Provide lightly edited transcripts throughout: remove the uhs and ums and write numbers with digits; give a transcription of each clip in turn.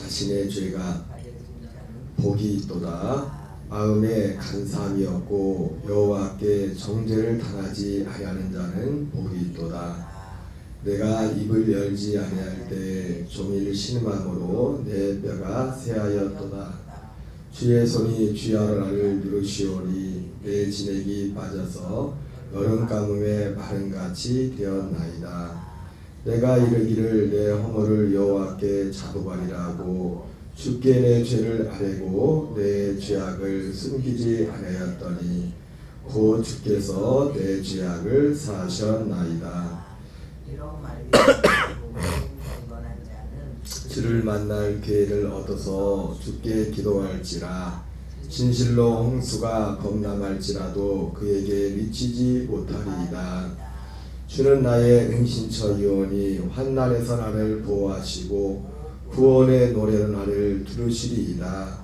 자신의 죄가 복이 있도다. 마음에 간사함이 없고 여호와께 정죄를 당하지 아니하는 자는 복이 있도다. 내가 입을 열지 아니할 때 종일 신음함으로 내 뼈가 새하였도다. 주의 손이 주야로 나를 누르시오니 내 진액이 빠져서 여름 가뭄에 마른같이 되었나이다. 내가 이르기를 내 허물을 여호와께 자복하리라고 주께 내 죄를 아뢰고 내 죄악을 숨기지 아니하였더니 곧 주께서 내 죄악을 사하셨나이다. 주를 만날 기회를 얻어서 주께 기도할지라. 진실로 홍수가 범람할지라도 그에게 미치지 못하리이다. 주는 나의 은신처이오니 환난에서 나를 보호하시고 구원의 노래로 나를 들으시리이다.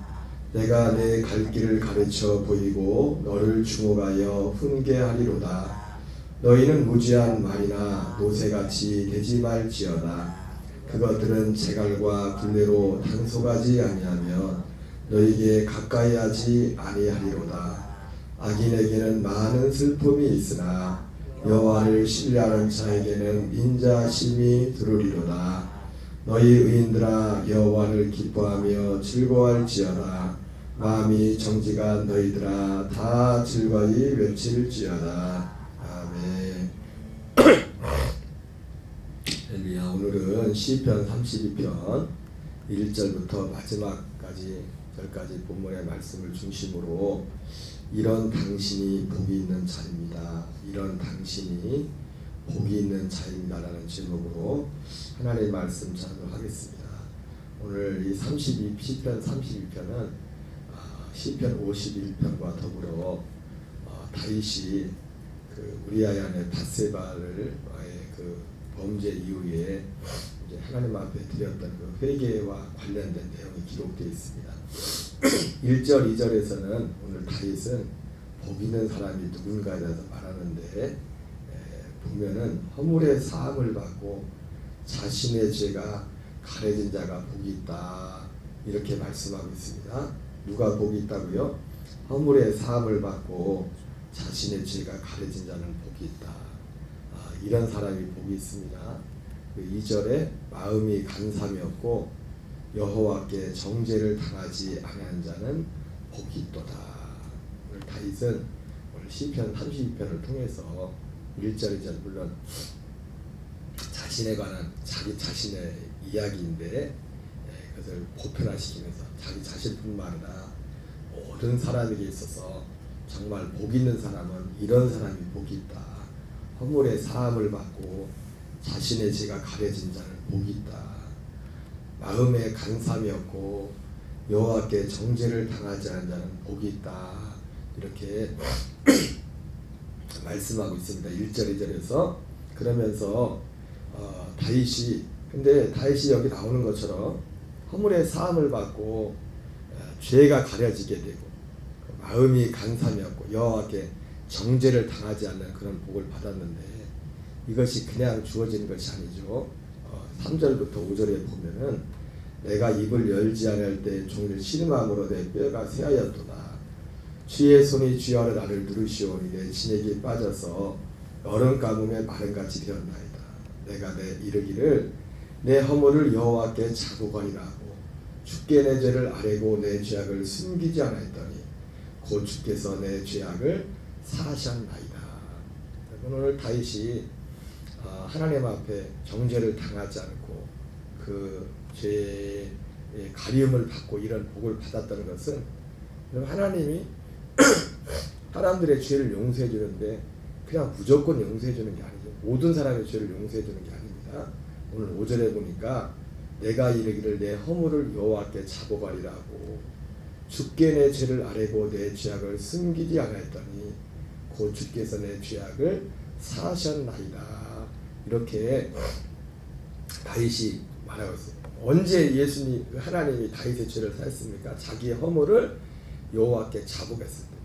내가 내 갈 길을 가르쳐 보이고 너를 주목하여 훈계하리로다. 너희는 무지한 말이나 노새같이 되지 말지어다. 그것들은 재갈과 굴레로 단속하지 아니하면 너희에게 가까이 하지 아니하리로다. 악인에게는 많은 슬픔이 있으나 여호와를 신뢰하는 자에게는 인자심이 두루리로다. 너희 의인들아 여호와를 기뻐하며 즐거워할지어다. 마음이 정직한 너희들아 다 즐거이 외칠지어다. 아멘. 할렐루야. 오늘은 시편 32편 1절부터 마지막까지 절까지 본문의 말씀을 중심으로 이런 당신이 복이 있는 자입니다. 이런 당신이 복이 있는 자입니다라는 제목으로 하나님의 말씀 전하겠습니다. 오늘 이 시편 32편은 시편 51편과 더불어 다윗이 그 우리아의 아내 밧세바를 그 범죄 이후에 이제 하나님 앞에 드렸던 그 회개와 관련된 내용이 기록되어 있습니다. 1절, 2절에서는 오늘 다윗은 복 있는 사람이 누군가에 대해서 말하는데 보면은 허물의 사함을 받고 자신의 죄가 가려진 자가 복이 있다 이렇게 말씀하고 있습니다. 누가 복이 있다고요? 허물의 사함을 받고 자신의 죄가 가려진 자는 복이 있다. 이런 사람이 복이 있습니다. 2절에 마음이 간사함이 없고 여호와께 정죄를 당하지 아니한 자는 복이 있도다. 오늘 다윗은 오늘 시편 32편을 통해서 1절, 2절 물론 자신에 관한 자기 자신의 이야기인데 그것을 보편화시키면서 자기 자신뿐만 아니라 모든 사람에게 있어서 정말 복 있는 사람은 이런 사람이 복이 있다. 허물의 사함을 받고 자신의 죄가 가려진 자는 복이 있다. 마음에 간사함이 없고 여호와께 정죄를 당하지 않은 자는 복이 있다. 이렇게 말씀하고 있습니다. 1절, 2절에서 그러면서 근데 다윗이 여기 나오는 것처럼 허물의 사함을 받고 죄가 가려지게 되고 마음이 간사함이 없고 여호와께 정죄를 당하지 않는 그런 복을 받았는데 이것이 그냥 주어지는 것이 아니죠. 3절부터 5절에 보면은 내가 입을 열지 않을 때 종일 신음함으로 내 뼈가 새하였도다. 주의 손이 주야로 나를 누르시오니 내 진액이 빠져서 여름 가뭄에 마른같이 되었나이다. 내가 내 이르기를 내 허물을 여호와께 자복하리라고 주께 내 죄를 아뢰고 내 죄악을 숨기지 않았더니 곧 주께서 내 죄악을 사하셨나이다. 오늘 다윗이 하나님 앞에 정죄를 당하지 않고 그 죄의 가리움을 받고 이런 복을 받았다는 것은 하나님이 사람들의 죄를 용서해 주는데 그냥 무조건 용서해 주는 게 아니죠. 모든 사람의 죄를 용서해 주는 게 아닙니다. 오늘 5절에 보니까 내가 이르기를 내 허물을 여호와께 자복하리라고 주께 내 죄를 아뢰고 내 죄악을 숨기지 않았더니 곧 주께서 내 죄악을 사하셨나이다. 이렇게 다윗이 말하고 있어요. 언제 하나님이 다윗의 죄를 사했습니까? 자기의 허물을 여호와께 자복했을 때.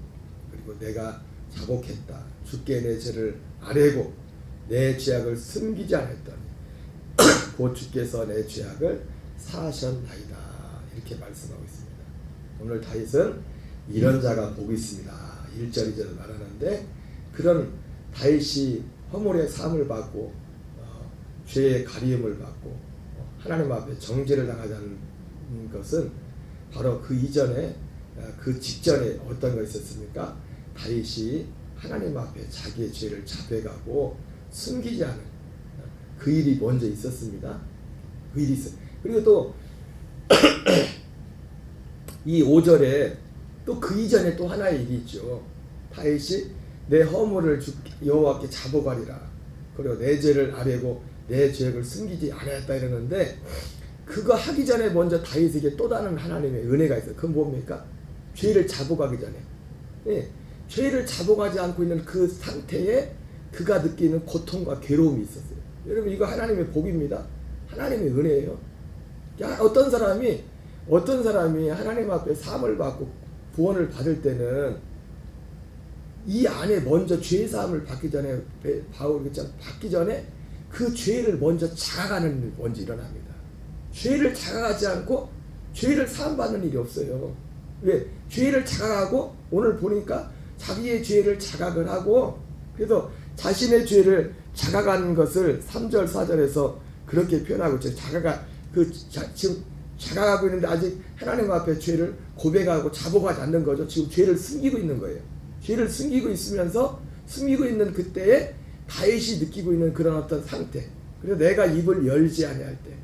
그리고 내가 자복했다. 주께 내 죄를 아뢰고 내 죄악을 숨기지 않았더니 곧 주께서 내 죄악을 사하셨나이다. 이렇게 말씀하고 있습니다. 오늘 다윗은 이런 자가 복이 있습니다. 1절 2절을 말하는데 그런 다윗이 허물의 사함을 받고 죄의 가리움을 받고 하나님 앞에 정죄를 당하지 않는 것은 바로 그 이전에 그 직전에 어떤 것이 있었습니까? 다윗이 하나님 앞에 자기의 죄를 자백하고 숨기지 않은 그 일이 먼저 있었습니다. 그 일이 있어요. 그리고 또 이 5절에 또 그 이전에 또 하나의 일이 있죠. 다윗이 내 허물을 여호와께 자복하리라. 그리고 내 죄를 아뢰고 내 죄를 숨기지 않았다 이러는데 그거 하기 전에 먼저 다윗에게 또 다른 하나님의 은혜가 있어요. 그건 뭡니까? 죄를 자복하기 전에. 예, 죄를 자복하지 않고 있는 그 상태에 그가 느끼는 고통과 괴로움이 있었어요. 여러분 이거 하나님의 복입니다. 하나님의 은혜예요. 어떤 사람이 하나님 앞에 사함을 받고 구원을 받을 때는 이 안에 먼저 죄 사함을 받기 전에 받기 전에 그 죄를 먼저 자각하는 일이 먼저 일어납니다. 죄를 자각하지 않고 죄를 사함 받는 일이 없어요. 왜? 죄를 자각하고 오늘 보니까 자기의 죄를 자각을 하고 그래서 자신의 죄를 자각하는 것을 3절 4절에서 그렇게 표현하고 있죠. 지금 자각하고 있는데 아직 하나님 앞에 죄를 고백하고 자복하지 않는 거죠. 지금 죄를 숨기고 있는 거예요. 죄를 숨기고 있으면서 숨기고 있는 그때에 다윗이 느끼고 있는 그런 어떤 상태. 그래서 내가 입을 열지 아니할 때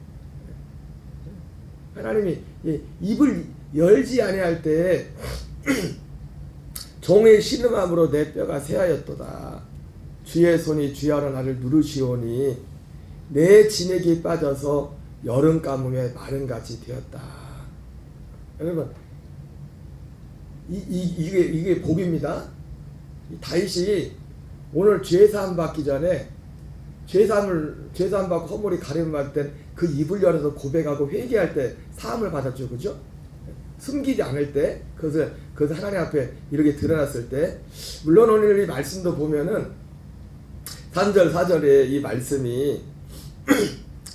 하나님이 입을 열지 아니할 때 종의 신음함으로 내 뼈가 새하였도다. 주의 손이 주야로 나를 누르시오니 내 진액이 빠져서 여름 가뭄에 마른같이 되었다. 여러분 이게 복입니다. 다윗이 오늘 죄사함 받기 전에 죄사함 받고 허물이 가림 받을 땐 그 입을 열어서 고백하고 회개할 때 사함을 받았죠. 그죠? 숨기지 않을 때 그것을 하나님 앞에 이렇게 드러났을 때 물론 오늘 이 말씀도 보면은 3절 4절에 이 말씀이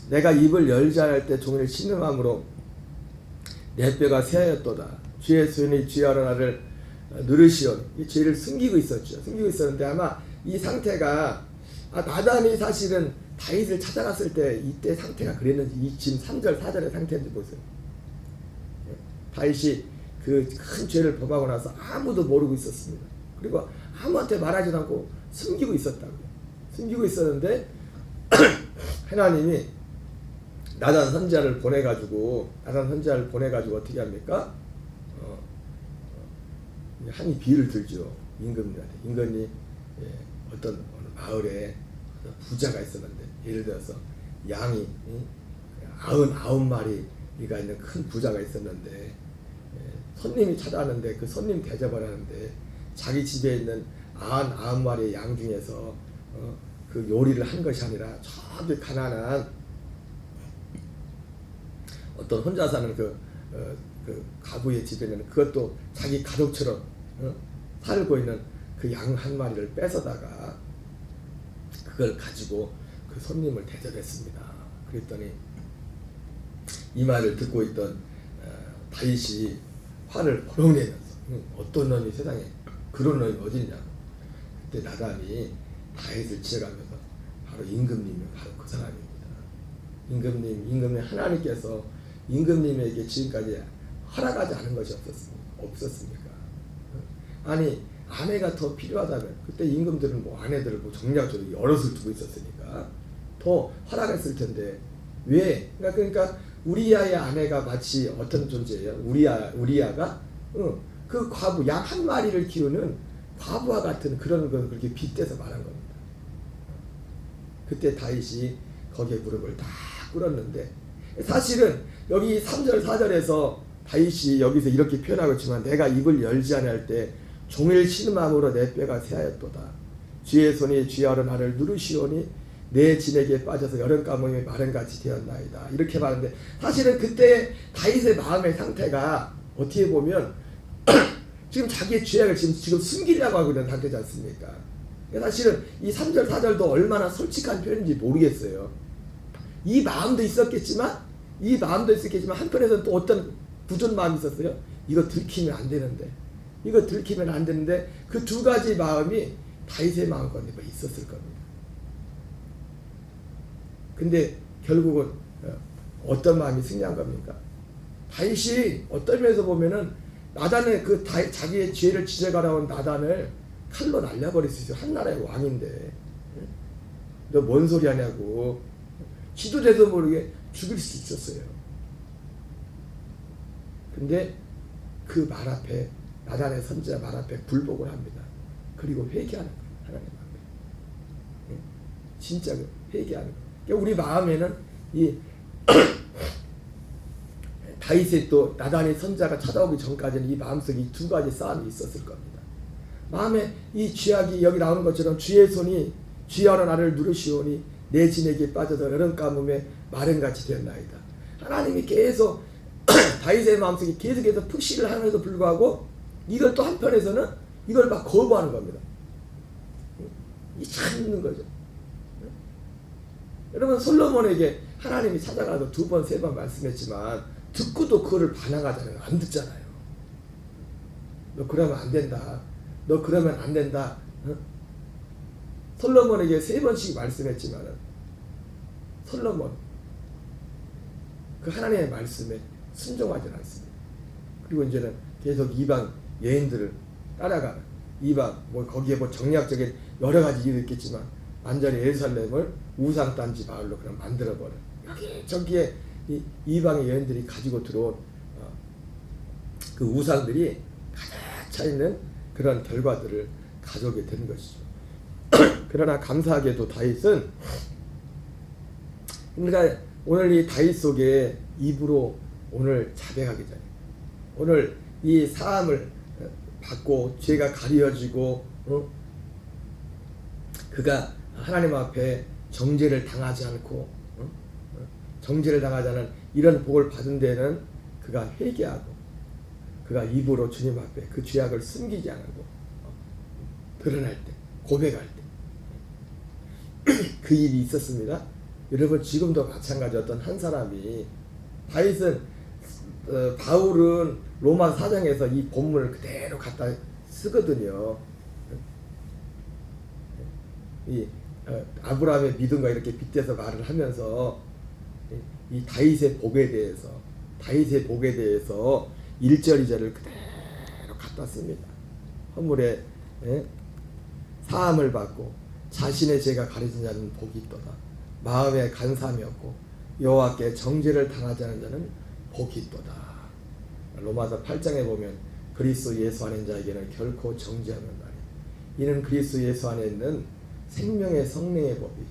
내가 입을 열지 않을 때 종일 신음함으로 내 뼈가 새하였도다. 주의 손이 주야로 나를 누르시오. 이 죄를 숨기고 있었죠. 숨기고 있었는데 아마 이 상태가 나단이 사실은 다윗을 찾아갔을 때 이때 상태가 그랬는지 지금 3절 4절의 상태인지 보세요. 다윗이 그 큰 죄를 범하고 나서 아무도 모르고 있었습니다. 그리고 아무한테 말하지 않고 숨기고 있었다고요. 숨기고 있었는데 하나님이 나단 선지자를 보내가지고 어떻게 합니까? 한이 비유를 들죠. 임금님이 어떤 어느 마을에 부자가 있었는데 예를 들어서 양이 99마리가 있는 큰 부자가 있었는데 손님이 찾아왔는데 그 손님 대접을 하는데 자기 집에 있는 99마리의 양 중에서 그 요리를 한 것이 아니라 저기 가난한 어떤 혼자 사는 그 가부의 집에는 그것도 자기 가족처럼 살고 있는 그 양 한 마리를 뺏어다가 그걸 가지고 그 손님을 대접했습니다. 그랬더니 이 말을 듣고 있던 다윗이 화를 버럭 내면서 어떤 놈이 세상에 그런 놈이 어딨냐고. 그때 나단이 다윗을 치러가면서 바로 임금님이 바로 그 사람입니다. 임금님 하나님께서 임금님에게 지금까지 허락하지 않은 것이 없었습니까? 아니 아내가 더 필요하다면 그때 임금들은 아내들을 정략적으로 여럿을 두고 있었으니까 더 허락했을 텐데 왜? 그러니까 우리야의 아내가 마치 어떤 존재예요? 우리야가 그 과부 양 한 마리를 키우는 과부와 같은 그런 걸 그렇게 빗대서 말한 겁니다. 그때 다윗이 거기에 무릎을 다 꿇었는데 사실은 여기 3절 4절에서 다윗이 여기서 이렇게 표현하고 있지만 내가 입을 열지 않을 때 종일 신음함으로 내 뼈가 새하였도다. 주의 손이 주야로 나를 누르시오니 내 진액에 빠져서 여름 가뭄에 마른같이 되었나이다. 이렇게 말하는데 사실은 그때 다윗의 마음의 상태가 어떻게 보면 지금 자기의 죄악을 지금 숨기려고 하고 있는 상태지 않습니까? 사실은 이 3절 4절도 얼마나 솔직한 표현인지 모르겠어요. 이 마음도 있었겠지만 한편에서는 또 어떤 굳은 마음이 있었어요. 이거 들키면 안 되는데, 이거 들키면 안 되는데 그 두 가지 마음이 다윗의 마음 가운데 있었을 겁니다. 근데 결국은 어떤 마음이 승리한 겁니까? 다윗이 어떤 면에서 보면은 나단의 그 자기의 죄를 지적하라온 나단을 칼로 날려버릴 수 있어요. 한 나라의 왕인데 너 뭔 소리 하냐고 지도 돼도 모르게 죽일 수 있었어요. 근데 그 말 앞에 나단의 선지자 말 앞에 굴복을 합니다. 그리고 회개하는 거예요. 하나님 앞에 진짜 회개하는 거예요. 그러니까 우리 마음에는 이 다윗의 또 나단의 선자가 찾아오기 전까지는 이 마음속에 이 두 가지 싸움이 있었을 겁니다. 마음에 이 죄악이 여기 나오는 것처럼 주의 손이 주여로 나를 누르시오니 내 진에게 빠져서 여름 가뭄에 마른같이 되었나이다. 하나님이 계속 다윗의 마음속에 계속해서 푸시를 하면서 불구하고 이걸 또 한편에서는 이걸 막 거부하는 겁니다. 이 참 있는 거죠. 여러분 솔로몬에게 하나님이 찾아가서 2번, 3번 말씀했지만 듣고도 그거를 반항하잖아요. 안 듣잖아요. 너 그러면 안 된다. 너 그러면 안 된다. 솔로몬에게 3번씩 말씀했지만 솔로몬 그 하나님의 말씀에 순종하지 않습니다. 그리고 이제는 계속 이방 여인들을 따라가는 이방 거기에 정략적인 여러 가지 일이 있겠지만 완전히 예루살렘을 우상단지 마을로 그냥 만들어버려. 저기에 이방의 여인들이 가지고 들어온 그 우상들이 가득 차 있는 그런 결과들을 가져오게 되는 것이죠. 그러나 감사하게도 다윗은 그러니까 오늘 이 다윗 속에 입으로 오늘 자백하기 전에 오늘 이 사함을 받고 죄가 가려지고 그가 하나님 앞에 정죄를 당하지 않고 정죄를 당하지 않은 이런 복을 받은 데는 그가 회개하고 그가 입으로 주님 앞에 그 죄악을 숨기지 않고 드러날 때 고백할 때 그 일이 있었습니다. 여러분 지금도 마찬가지 어떤 한 사람이 다윗은 바울은 로마 사장에서 이 본문을 그대로 갖다 쓰거든요. 이 아브라함의 믿음과 이렇게 빗대서 말을 하면서 이 다윗의 복에 대해서 1절 2절을 그대로 갖다 씁니다. 헌물에 사함을 받고 자신의 죄가 가려진 자는 복이 있도다. 마음에 간사함이 없고 여호와께 정죄를 당하지 않은 자는 복이 있도다. 로마서 8장에 보면 그리스도 예수 안에 있는 자에게는 결코 정죄하는 날이 이는 그리스도 예수 안에 있는 생명의 성령의 법이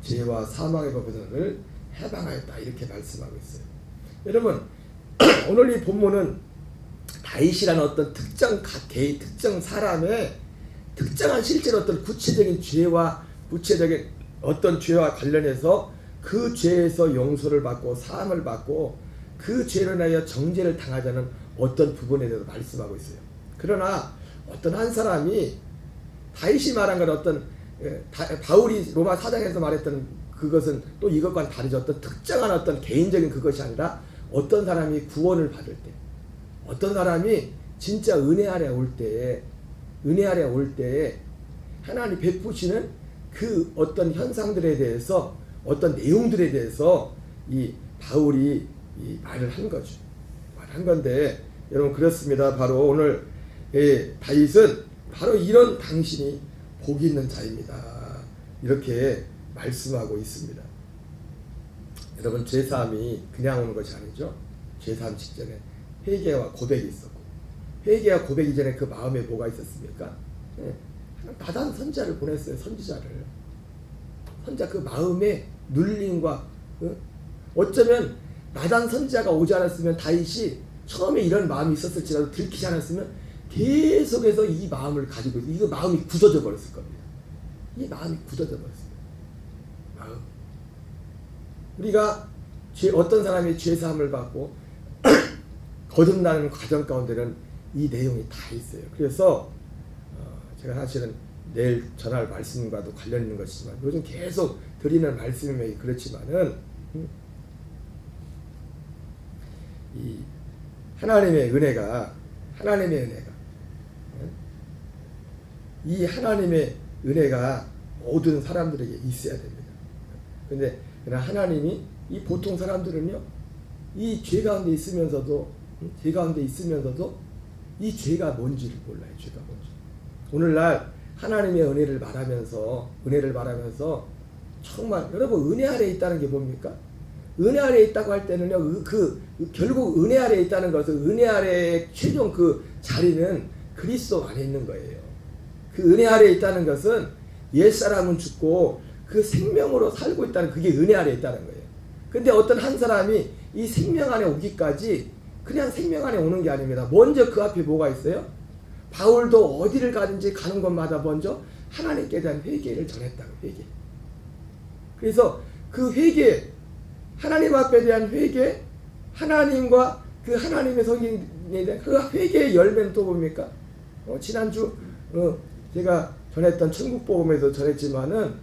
죄와 사망의 법을 해방하였다 이렇게 말씀하고 있어요. 여러분 오늘 이 본문은 다윗이라는 어떤 특정 개인 특정 사람의 특정한 실제로 어떤 구체적인 죄와 구체적인 어떤 죄와 관련해서 그 죄에서 용서를 받고 사함을 받고 그 죄로 인하여 정죄를 당하자는 어떤 부분에 대해서 말씀하고 있어요. 그러나 어떤 한 사람이 다윗이 말한 건 어떤 바울이 로마 사장에서 말했던 그것은 또 이것과는 다르죠. 어떤 특정한 어떤 개인적인 그것이 아니라 어떤 사람이 구원을 받을 때 어떤 사람이 진짜 은혜 아래 올 때에 하나님 베푸시는 그 어떤 현상들에 대해서 어떤 내용들에 대해서 이 바울이 이 말을 한 거죠. 말한 건데 여러분 그렇습니다. 바로 오늘 다윗은 바로 이런 당신이 복이 있는 자입니다. 이렇게 말씀하고 있습니다. 여러분 죄사함이 그냥 오는 것이 아니죠. 죄사함 직전에 회개와 고백이 있었고 회개와 고백이 전에 그 마음에 뭐가 있었습니까? 나단 선자를 보냈어요. 선지자를. 선자 그 마음의 눌림과 어쩌면 나단 선지자가 오지 않았으면 다윗이 처음에 이런 마음이 있었을지라도 들키지 않았으면 계속해서 이 마음을 가지고 있어요. 이거 마음이 굳어져 버렸을 겁니다. 이 마음이 굳어져 버렸어요. 마음. 우리가 어떤 사람이 죄사함을 받고 거듭나는 과정 가운데는 이 내용이 다 있어요. 그래서 제가 사실은 내일 전할 말씀과도 관련 있는 것이지만 요즘 계속 드리는 말씀이 그렇지만은 이 하나님의 은혜가 이 하나님의 은혜가 모든 사람들에게 있어야 됩니다. 근데 하나님이 이 보통 사람들은요, 이 죄 가운데 있으면서도 이 죄가 뭔지를 몰라요. 죄가 뭔지. 오늘날 하나님의 은혜를 말하면서 정말 여러분, 은혜 아래에 있다는 게 뭡니까? 은혜 아래에 있다고 할 때는요, 결국 은혜 아래에 있다는 것은, 은혜 아래의 최종 그 자리는 그리스도 안에 있는 거예요. 그 은혜 아래에 있다는 것은 옛사람은 죽고 그 생명으로 살고 있다는, 그게 은혜 아래에 있다는 거예요. 근데 어떤 한 사람이 이 생명 안에 오기까지 그냥 생명 안에 오는 게 아닙니다. 먼저 그 앞에 뭐가 있어요? 바울도 어디를 가든지 가는 곳마다 먼저 하나님께 대한 회개를 전했다고. 회개. 그래서 그 회개, 하나님 앞에 대한 회개, 하나님과 그 하나님의 성경에 대한 그 회개의 열매는 또 뭡니까? 지난주 제가 전했던 천국복음에서 전했지만은,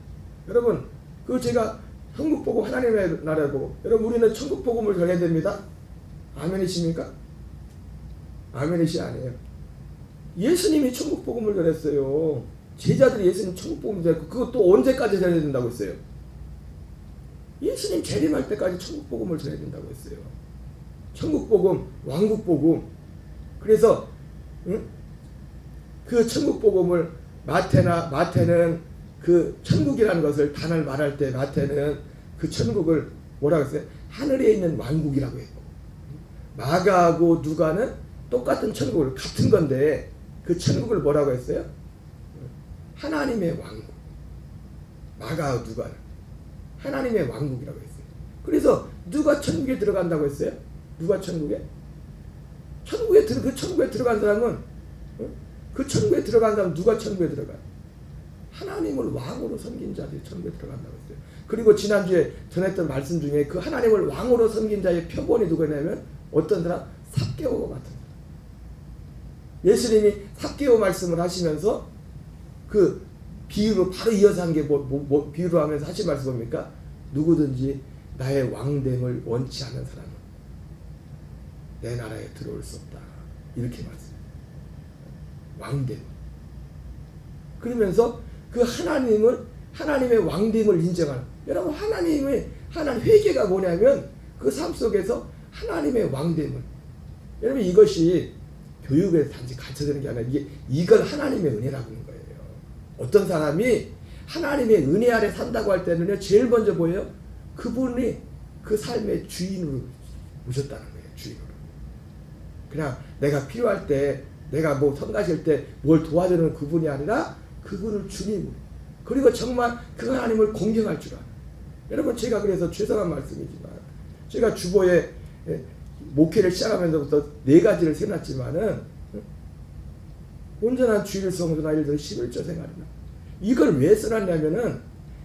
여러분, 그 제가 천국복음, 하나님의 나라를 보고, 여러분, 우리는 천국복음을 전해야 됩니다. 아멘이십니까? 아멘이시 아니에요. 예수님이 천국복음을 전했어요. 제자들이 예수님 천국복음을 전했고, 그것도 언제까지 전해야 된다고 했어요? 예수님 재림할 때까지 천국복음을 전해야 된다고 했어요. 천국복음, 왕국복음. 그래서 그 천국복음을 마태는 그 천국이라는 것을 단을 말할 때 마태는 그 천국을 뭐라고 했어요? 하늘에 있는 왕국이라고 했고, 마가하고 누가는 똑같은 천국을, 같은 건데 그 천국을 뭐라고 했어요? 하나님의 왕국. 마가하고 누가는 하나님의 왕국이라고 했어요. 그래서 누가 천국에 들어간다고 했어요? 누가 천국에? 그 천국에 들어간 사람은, 그 천국에 들어간 사람은 누가 천국에 들어가요? 하나님을 왕으로 섬긴 자들이 천국에 들어간다고 했어요. 그리고 지난주에 전했던 말씀 중에 그 하나님을 왕으로 섬긴 자의 표본이 누구냐면, 어떤 사람? 삭개오 같은 사람. 예수님이 삭개오 말씀을 하시면서 그 비유로 바로 이어서 한 게 비유로 하면서 하신 말씀 뭡니까? 누구든지 나의 왕됨을 원치 않는 사람은 내 나라에 들어올 수 없다. 이렇게 말씀해요. 왕됨. 그러면서 그 하나님의 왕됨을 인정하는, 여러분, 하나님 회개가 뭐냐면 그 삶 속에서 하나님의 왕됨을, 여러분, 이것이 교육에서 단지 가르쳐주는 게 아니라 이걸 하나님의 은혜라고 하는 거예요. 어떤 사람이 하나님의 은혜 아래 산다고 할 때는요, 제일 먼저 뭐예요? 그분이 그 삶의 주인으로 오셨다는 거예요. 주인으로. 그냥 내가 필요할 때, 내가 뭐 성가실 때 뭘 도와주는 그분이 아니라 그분을 주님으로, 그리고 정말 그 하나님을 공경할 줄 아는. 여러분, 제가 그래서 죄송한 말씀이지만, 제가 주보에 목회를 시작하면서부터 4가지를 세놨지만은, 온전한 주일 성수나 예를 들어 11조 생활이나, 이걸 왜 써놨냐면은,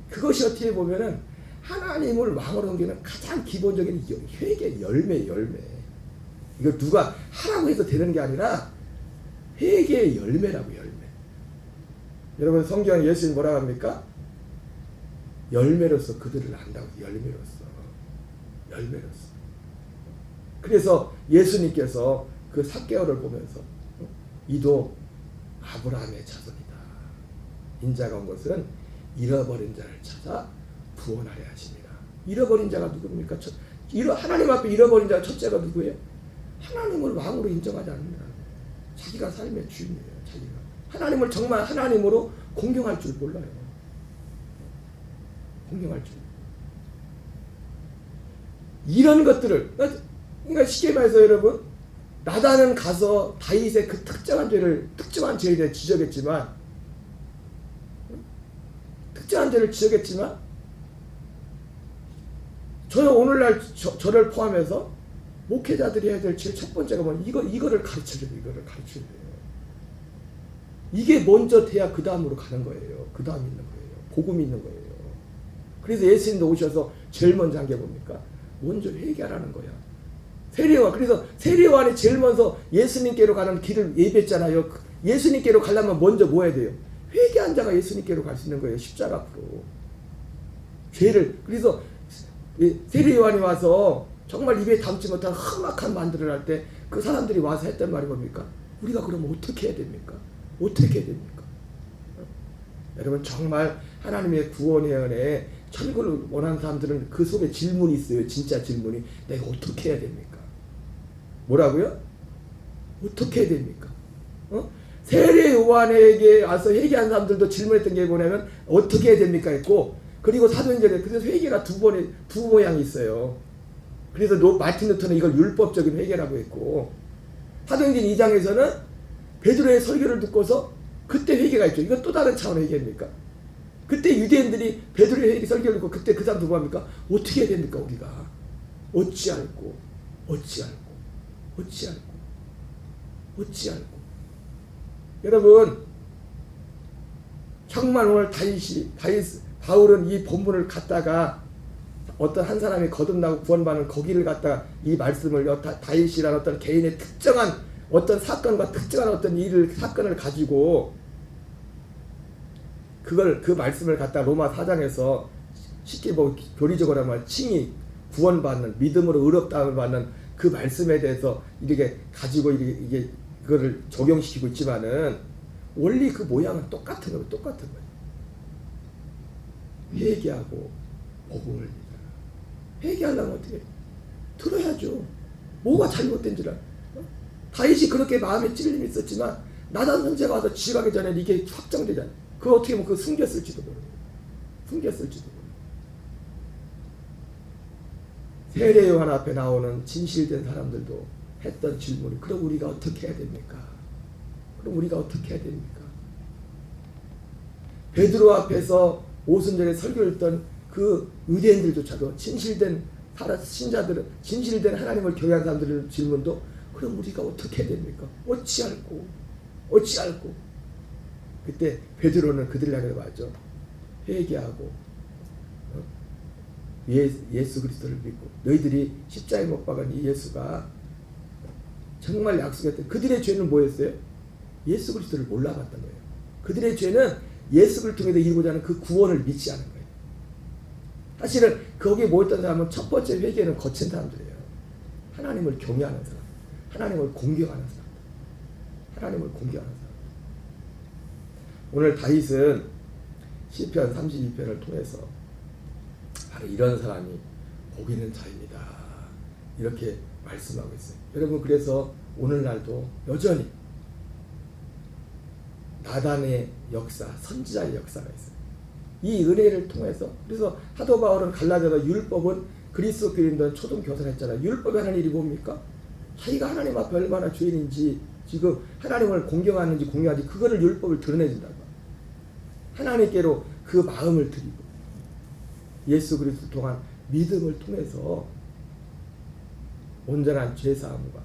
그것이 어떻게 보면은 하나님을 왕으로 섬기는 가장 기본적인 회개 열매. 이거 누가 하라고 해서 되는 게 아니라 회개의 열매라고. 열매. 여러분, 성경에 예수님 뭐라고 합니까? 열매로서 그들을 안다고. 열매로서. 그래서 예수님께서 그 삭개오를 보면서 이도 아브라함의 자손이다. 인자가 온 것은 잃어버린 자를 찾아 구원하려 하십니다. 잃어버린 자가 누굽니까? 하나님 앞에 잃어버린 자가 첫째가 누구예요? 하나님을 왕으로 인정하지 않는다. 자기가 삶의 주인이에요. 자기가 하나님을 정말 하나님으로 공경할 줄 몰라요. 공경할 줄. 이런 것들을, 그러니까 쉽게 말해서 여러분, 나단은 가서 다윗의 그 특정한 죄에 대해 지적했지만, 저는 오늘날 저를 포함해서 목회자들이 해야 될 제일 첫 번째가 뭐냐, 이거를 가르쳐줘요. 이게 먼저 돼야 그 다음으로 가는 거예요. 그 다음 있는 거예요. 복음이 있는 거예요. 그래서 예수님도 오셔서 제일 먼저 한 게 뭡니까? 먼저 회개하라는 거야. 그래서 세례요한이 제일 먼저 예수님께로 가는 길을 예비했잖아요. 예수님께로 가려면 먼저 뭐 해야 돼요? 회개한 자가 예수님께로 갈 수 있는 거예요. 십자가 앞으로. 그래서 세례요한이 와서 정말 입에 담지 못한 험악한 만들을 할 때 그 사람들이 와서 했던 말이 뭡니까? 우리가 그러면 어떻게 해야 됩니까? 어떻게 해야 됩니까? 여러분 정말 하나님의 구원의 은혜에 천국을 원하는 사람들은 그 속에 질문이 있어요. 진짜 질문이. 내가 어떻게 해야 됩니까? 뭐라고요? 어떻게 해야 됩니까? 세례 요한에게 와서 회개한 사람들도 질문했던 게 뭐냐면 어떻게 해야 됩니까? 했고, 그리고 사도행전에 그래서 회개가 두 모양이 있어요. 그래서 마틴 루터는 이걸 율법적인 회개라고 했고, 사도행전 2장에서는 베드로의 설교를 듣고서 그때 회개가 있죠. 이건 또 다른 차원의 회개입니까? 그때 유대인들이 베드로의 설교를 듣고 그때 그 사람들 뭐합니까? 어떻게 해야 됩니까? 우리가 어찌할꼬 여러분 정말 오늘 바울은 이 본문을 갖다가 어떤 한 사람이 거듭나고 구원받는 거기를 갖다가 이 말씀을 다윗이라는 어떤 개인의 특정한 어떤 사건과 특정한 어떤 사건을 가지고 그 말씀을 갖다 로마 4장에서 쉽게 교리적으로 하면 칭의 구원받는 믿음으로 의롭다함을 받는 그 말씀에 대해서 이렇게 가지고 이게 그거를 적용시키고 있지만은 원리 그 모양은 똑같은 거예요. 회개하고 복음을 믿어라. 회개하려면 어떻게 해요? 들어야죠. 뭐가 잘못된지를. 다윗이 그렇게 마음에 찔림이 있었지만 나단 선지자가 와서 지각하기 전에 이게 확정되잖아요. 그거 어떻게 보면 숨겼을지도 모르고. 세례 요한 앞에 나오는 진실된 사람들도 했던 질문이 그럼 우리가 어떻게 해야 됩니까? 베드로 앞에서 오순절에 설교를 했던 그 유대인들조차도 진실된 신자들은 진실된 하나님을 경외한 사람들의 질문도 그럼 우리가 어떻게 해야 됩니까? 어찌할꼬 그때 베드로는 그들을 향해 말하죠. 회개하고 예수 그리스도를 믿고 너희들이 십자가에 못 박은 이 예수가 정말 약속했던 그들의 죄는 뭐였어요? 예수 그리스도를 몰라봤던 거예요. 그들의 죄는 예수를 통해서 이루고자 하는 그 구원을 믿지 않은 거예요. 사실은 거기에 모였던 사람은 첫 번째 회개는 거친 사람들이에요. 하나님을 경외하는 사람, 하나님을 공경하는 사람. 오늘 다윗은 시편 32편을 통해서 바로 이런 사람이 복 있는 자입니다. 이렇게 말씀하고 있어요. 여러분 그래서 오늘날도 여전히 나단의 역사, 선지자의 역사가 있어요. 이 은혜를 통해서 그래서 사도 바울은 갈라디아서 율법은 그리스도 교인들은 초등 교사했잖아요. 율법이 하는 일이 뭡니까? 자기가 하나님 앞에 얼마나 죄인인지 지금 하나님을 공경하는지 공경하지 그거를 율법을 드러내준다고. 하나님께로 그 마음을 드리고 예수 그리스도 동안 믿음을 통해서 온전한 죄사함과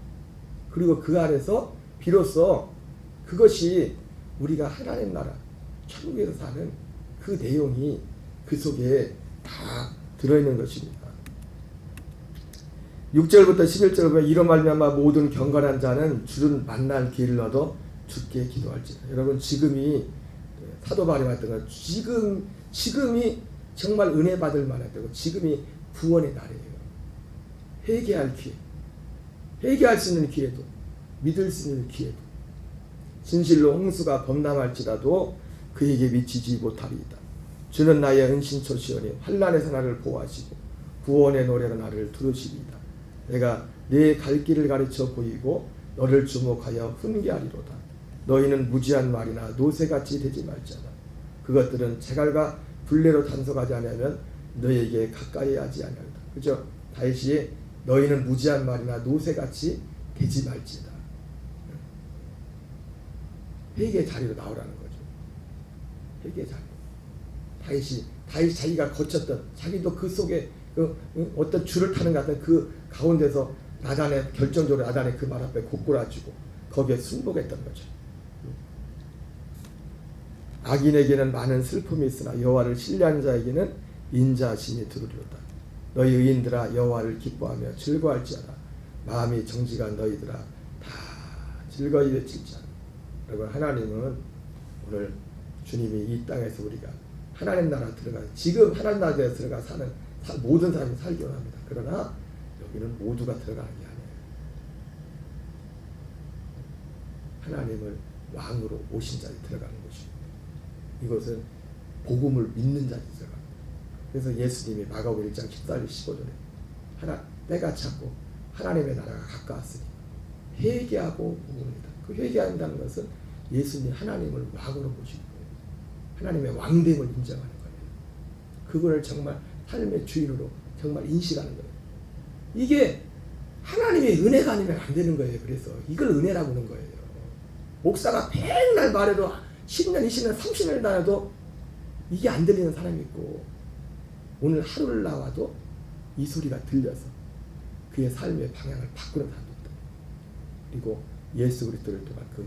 그리고 그 안에서 비로소 그것이 우리가 하나님 나라 천국에서 사는 그 내용이 그 속에 다 들어있는 것입니다. 6절부터 11절 보면 이로 말미암아 모든 경건한 자는 주를 만날 기회를 얻어 주께 기도할지라. 여러분 지금이 사도 바울이 말했던 것 지금이 정말 은혜 받을 만한 때고 지금이 구원의 날이에요. 회개할 기회, 회개할 수 있는 기회도 믿을 수 있는 기회도 진실로 홍수가 범람할지라도 그에게 미치지 못하리이다. 주는 나의 은신처시오니 환난에서 나를 보호하시고 구원의 노래로 나를 들으시리이다. 내가 네 갈 길을 가르쳐 보이고 너를 주목하여 훈계하리로다. 너희는 무지한 말이나 노새같이 되지 말자다. 그것들은 재갈과 불례로 단속하지 않으면 너희에게 가까이 하지 아니하리다. 그죠? 다윗이 너희는 무지한 말이나 노새같이 되지 말지다. 회개의 자리로 나오라는 거죠. 회개의 자리. 다윗이 자기가 거쳤던 자기도 그 속에 어떤 줄을 타는 것 같은 그 가운데서 결정적으로 나단의 그 말 앞에 고꾸라지고 거기에 순복했던 거죠. 악인에게는 많은 슬픔이 있으나 여호와를 신뢰하는 자에게는 인자하심이 두루리로다. 너희 의인들아 여호와를 기뻐하며 즐거워할지어다. 마음이 정직한 너희들아 다 즐거이 외칠지어다. 여러분 하나님은 오늘 주님이 이 땅에서 우리가 하나님 나라 지금 하나님 나라에 들어가 사는 모든 사람이 살기 원합니다. 그러나 여기는 모두가 들어가는 게 아니에요. 하나님을 왕으로 오신 자리 들어가는 것입니다. 이것은 복음을 믿는 자리 들어갑니다. 그래서 예수님이 마가복음 1장 14절 15절에 하나 때가 찼고 하나님의 나라가 가까웠으니 회개하고 오옵니다. 그 회개한다는 것은 예수님 하나님을 왕으로 모시는 거예요. 하나님의 왕됨을 인정하는 거예요. 그거를 정말 삶의 주인으로 정말 인식하는 거예요. 이게 하나님의 은혜가 아니면 안 되는 거예요. 그래서 이걸 은혜라고 하는 거예요. 목사가 맨날 말해도 10년, 20년, 30년 다녀도 이게 안 들리는 사람이 있고 오늘 하루를 나와도 이 소리가 들려서 그의 삶의 방향을 바꾸는 사람도 있다. 그리고 예수 그리스도를 통한 그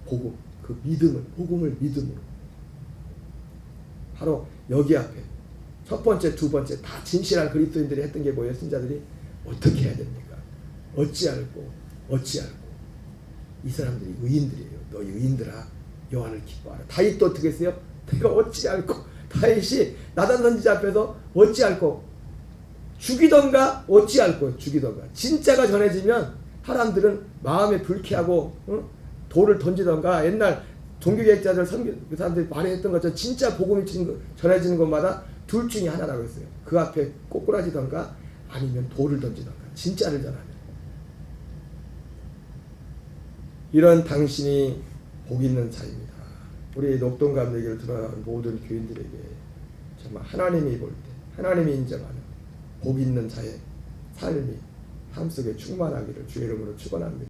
복음, 그 믿음을, 복음을 믿음으로 바로 여기 앞에 첫 번째, 두 번째 다 진실한 그리스도인들이 했던 게 뭐예요? 신자들이 어떻게 해야 됩니까? 어찌할꼬 이 사람들이 의인들이에요. 너희 의인들아 여호와를 기뻐하라. 다윗도 어떻게 했어요? 내가 어찌할꼬 다윗이 나단 선지자 앞에서 어찌할꼬 죽이던가 어찌할꼬 죽이던가 진짜가 전해지면 사람들은 마음에 불쾌하고 돌을 던지던가 옛날 종교개혁자들 그 사람들이 많이 했던 것처럼 진짜 복음이 전해지는 것마다 둘 중에 하나라고 했어요. 그 앞에 꼬꾸라지던가 아니면 돌을 던지던가 진짜를 전하면 이런 당신이 복 있는 자입니다. 우리 녹동감 얘기를 들어간 모든 교인들에게 정말 하나님이 볼 때 하나님이 인정하는 복 있는 자의 삶이 삶 속에 충만하기를 주의 이름으로 축원합니다.